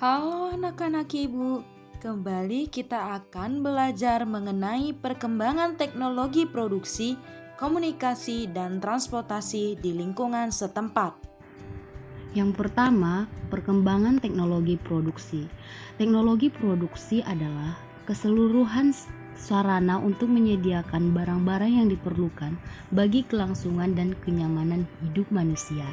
Halo anak-anak ibu, kembali kita akan belajar mengenai perkembangan teknologi produksi, komunikasi, dan transportasi di lingkungan setempat. Yang pertama, perkembangan teknologi produksi. Teknologi produksi adalah keseluruhan sarana untuk menyediakan barang-barang yang diperlukan bagi kelangsungan dan kenyamanan hidup manusia.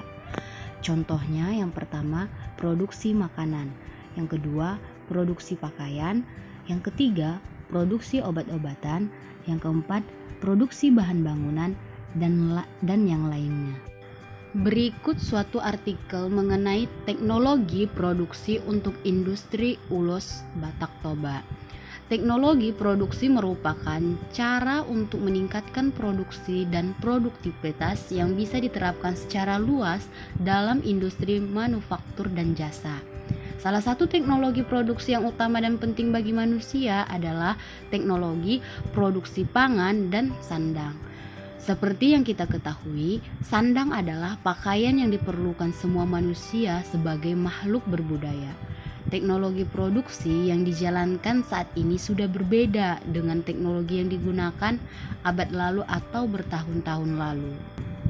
Contohnya yang pertama, produksi makanan. Yang kedua, produksi pakaian. Yang ketiga, produksi obat-obatan. Yang keempat, produksi bahan bangunan dan yang lainnya. Berikut suatu artikel mengenai teknologi produksi untuk industri ulos Batak Toba. Teknologi produksi merupakan cara untuk meningkatkan produksi dan produktivitas yang bisa diterapkan secara luas dalam industri manufaktur dan jasa. Salah satu teknologi produksi yang utama dan penting bagi manusia adalah teknologi produksi pangan dan sandang. Seperti yang kita ketahui, sandang adalah pakaian yang diperlukan semua manusia sebagai makhluk berbudaya. Teknologi produksi yang dijalankan saat ini sudah berbeda dengan teknologi yang digunakan abad lalu atau bertahun-tahun lalu.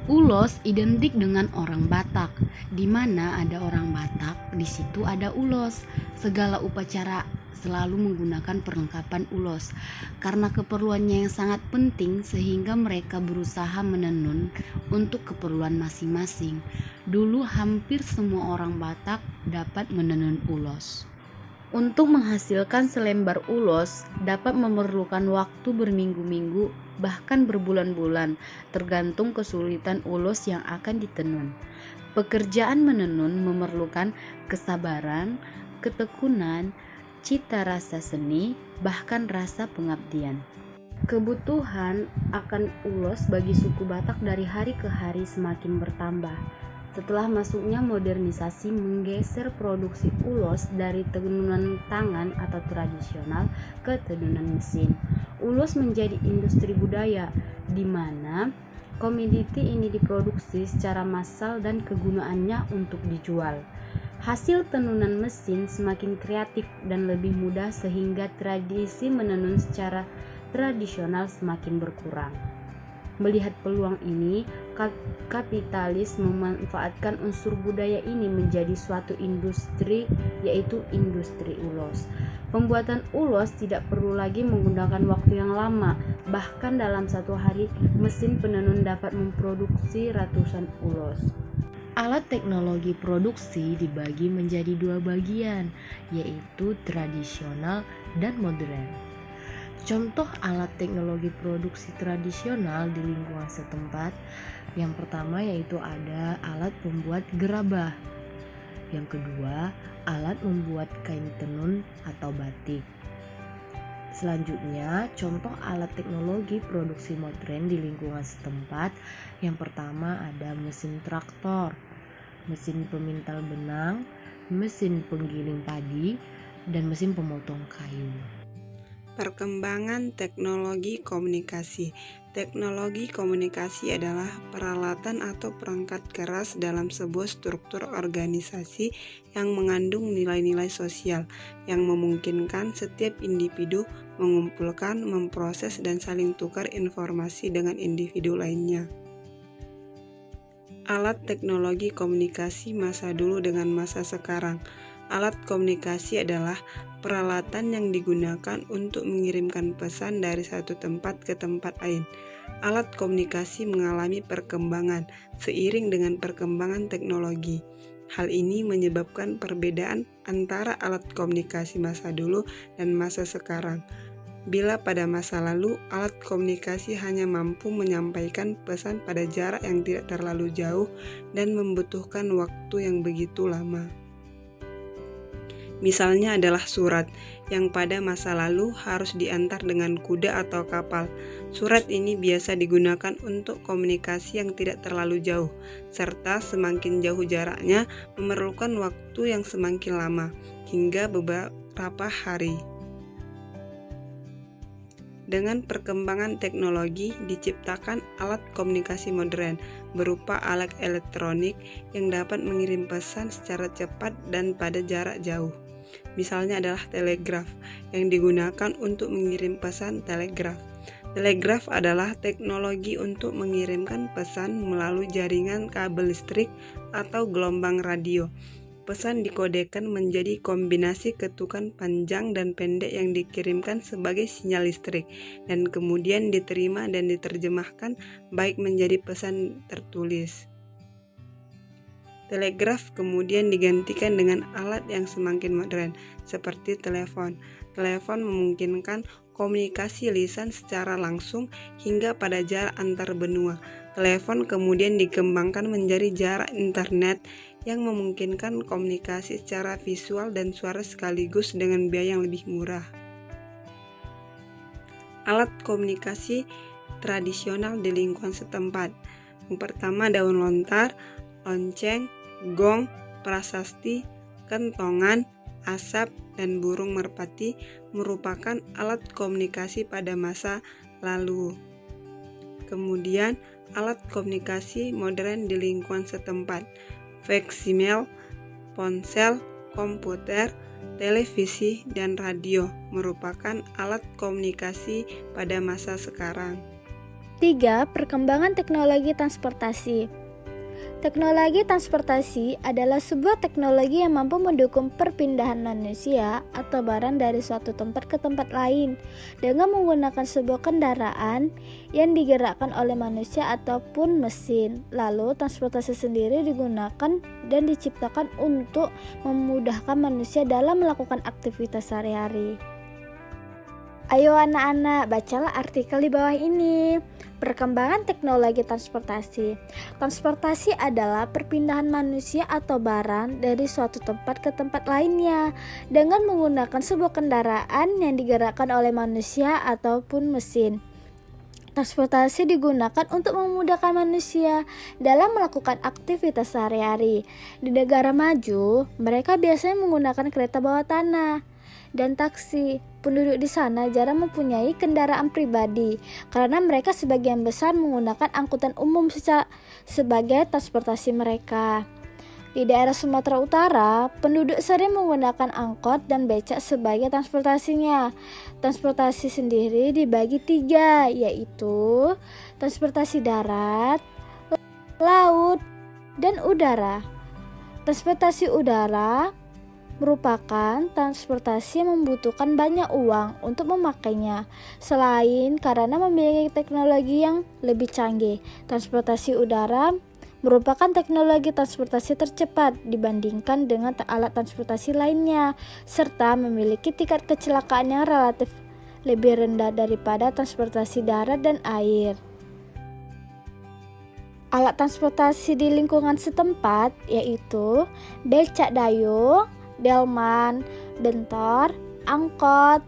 Ulos identik dengan orang Batak, di mana ada orang Batak, di situ ada ulos. Segala upacara selalu menggunakan perlengkapan ulos karena keperluannya yang sangat penting, sehingga mereka berusaha menenun untuk keperluan masing-masing. Dulu hampir semua orang Batak dapat menenun ulos. Untuk menghasilkan selembar ulos dapat memerlukan waktu berminggu-minggu, bahkan berbulan-bulan, tergantung kesulitan ulos yang akan ditenun. Pekerjaan menenun memerlukan kesabaran, ketekunan, cita rasa seni, bahkan rasa pengabdian. Kebutuhan akan ulos bagi suku Batak dari hari ke hari semakin bertambah. Setelah masuknya modernisasi menggeser produksi ulos dari tenunan tangan atau tradisional ke tenunan mesin. Ulos menjadi industri budaya, di mana komoditi ini diproduksi secara massal dan kegunaannya untuk dijual. Hasil tenunan mesin semakin kreatif dan lebih mudah, sehingga tradisi menenun secara tradisional semakin berkurang. Melihat peluang ini, kapitalis memanfaatkan unsur budaya ini menjadi suatu industri, yaitu industri ulos. Pembuatan ulos tidak perlu lagi menggunakan waktu yang lama, bahkan dalam satu hari mesin penenun dapat memproduksi ratusan ulos. Alat teknologi produksi dibagi menjadi dua bagian, yaitu tradisional dan modern. Contoh alat teknologi produksi tradisional di lingkungan setempat, yang pertama yaitu ada alat pembuat gerabah. Yang kedua, alat membuat kain tenun atau batik. Selanjutnya, contoh alat teknologi produksi modern di lingkungan setempat, yang pertama ada mesin traktor, mesin pemintal benang, mesin penggiling padi, dan mesin pemotong kayu. Perkembangan teknologi komunikasi. Teknologi komunikasi adalah peralatan atau perangkat keras dalam sebuah struktur organisasi yang mengandung nilai-nilai sosial yang memungkinkan setiap individu mengumpulkan, memproses, dan saling tukar informasi dengan individu lainnya. Alat teknologi komunikasi masa dulu dengan masa sekarang. Alat komunikasi adalah peralatan yang digunakan untuk mengirimkan pesan dari satu tempat ke tempat lain. Alat komunikasi mengalami perkembangan seiring dengan perkembangan teknologi. Hal ini menyebabkan perbedaan antara alat komunikasi masa dulu dan masa sekarang. Bila pada masa lalu, alat komunikasi hanya mampu menyampaikan pesan pada jarak yang tidak terlalu jauh dan membutuhkan waktu yang begitu lama. Misalnya adalah surat, yang pada masa lalu harus diantar dengan kuda atau kapal. Surat ini biasa digunakan untuk komunikasi yang tidak terlalu jauh, serta semakin jauh jaraknya memerlukan waktu yang semakin lama, hingga beberapa hari. Dengan perkembangan teknologi, diciptakan alat komunikasi modern berupa alat elektronik yang dapat mengirim pesan secara cepat dan pada jarak jauh. Misalnya adalah telegraf yang digunakan untuk mengirim pesan telegraf. Telegraf adalah teknologi untuk mengirimkan pesan melalui jaringan kabel listrik atau gelombang radio. Pesan dikodekan menjadi kombinasi ketukan panjang dan pendek yang dikirimkan sebagai sinyal listrik dan kemudian diterima dan diterjemahkan baik menjadi pesan tertulis. Telegraf kemudian digantikan dengan alat yang semakin modern seperti telepon. Telepon memungkinkan komunikasi lisan secara langsung hingga pada jarak antar benua. Telepon kemudian dikembangkan menjadi jarak internet yang memungkinkan komunikasi secara visual dan suara sekaligus dengan biaya yang lebih murah. Alat komunikasi tradisional di lingkungan setempat. Yang pertama daun lontar, lonceng, gong, prasasti, kentongan, asap, dan burung merpati merupakan alat komunikasi pada masa lalu. Kemudian, alat komunikasi modern di lingkungan setempat. Faksimil, ponsel, komputer, televisi, dan radio merupakan alat komunikasi pada masa sekarang. 3. Perkembangan teknologi transportasi. Teknologi transportasi adalah sebuah teknologi yang mampu mendukung perpindahan manusia atau barang dari suatu tempat ke tempat lain dengan menggunakan sebuah kendaraan yang digerakkan oleh manusia ataupun mesin. Lalu, transportasi sendiri digunakan dan diciptakan untuk memudahkan manusia dalam melakukan aktivitas sehari-hari. Ayo anak-anak, bacalah artikel di bawah ini. Perkembangan teknologi transportasi. Transportasi adalah perpindahan manusia atau barang dari suatu tempat ke tempat lainnya dengan menggunakan sebuah kendaraan yang digerakkan oleh manusia ataupun mesin. Transportasi digunakan untuk memudahkan manusia dalam melakukan aktivitas sehari-hari. Di negara maju, mereka biasanya menggunakan kereta bawah tanah dan taksi. Penduduk di sana jarang mempunyai kendaraan pribadi karena mereka sebagian besar menggunakan angkutan umum sebagai transportasi mereka. Di daerah Sumatera Utara, penduduk sering menggunakan angkot dan becak sebagai transportasinya. Transportasi sendiri dibagi 3, yaitu transportasi darat, laut, dan udara. Transportasi udara merupakan transportasi yang membutuhkan banyak uang untuk memakainya. Selain karena memiliki teknologi yang lebih canggih, transportasi udara merupakan teknologi transportasi tercepat dibandingkan dengan alat transportasi lainnya, serta memiliki tingkat kecelakaan yang relatif lebih rendah daripada transportasi darat dan air. Alat transportasi di lingkungan setempat yaitu becak dayung, delman, bentor, angkot,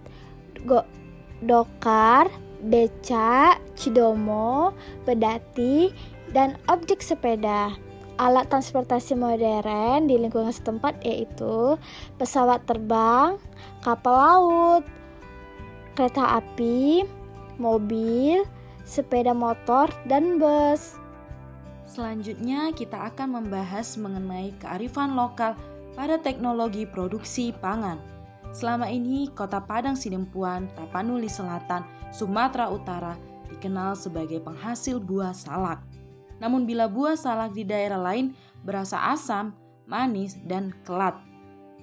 dokar, becak, cidomo, pedati, dan objek sepeda. Alat transportasi modern di lingkungan setempat yaitu pesawat terbang, kapal laut, kereta api, mobil, sepeda motor, dan bus. Selanjutnya kita akan membahas mengenai kearifan lokal pada teknologi produksi pangan. Selama ini, Kota Padang Sidempuan, Tapanuli Selatan, Sumatera Utara dikenal sebagai penghasil buah salak. Namun bila buah salak di daerah lain berasa asam, manis, dan kelat.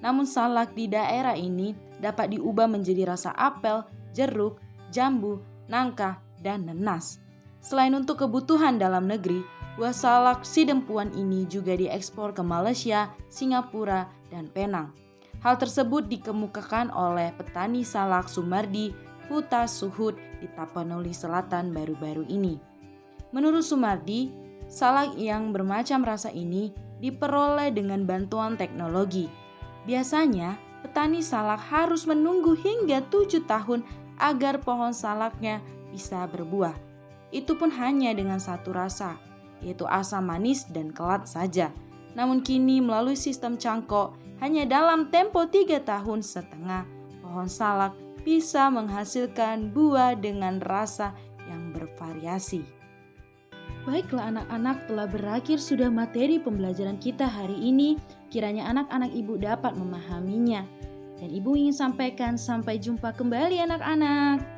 Namun salak di daerah ini dapat diubah menjadi rasa apel, jeruk, jambu, nangka, dan nanas. Selain untuk kebutuhan dalam negeri, buah salak Sidempuan ini juga diekspor ke Malaysia, Singapura, dan Penang. Hal tersebut dikemukakan oleh petani salak Sumardi Huta Suhud di Tapanuli Selatan baru-baru ini. Menurut Sumardi, salak yang bermacam rasa ini diperoleh dengan bantuan teknologi. Biasanya, petani salak harus menunggu hingga 7 tahun agar pohon salaknya bisa berbuah. Itu pun hanya dengan satu rasa, yaitu asam manis dan kelat saja. Namun kini melalui sistem cangkok, hanya dalam tempo 3,5 tahun, pohon salak bisa menghasilkan buah dengan rasa yang bervariasi. Baiklah anak-anak, telah berakhir sudah materi pembelajaran kita hari ini. Kiranya anak-anak ibu dapat memahaminya. Dan Ibu ingin sampaikan sampai jumpa kembali anak-anak.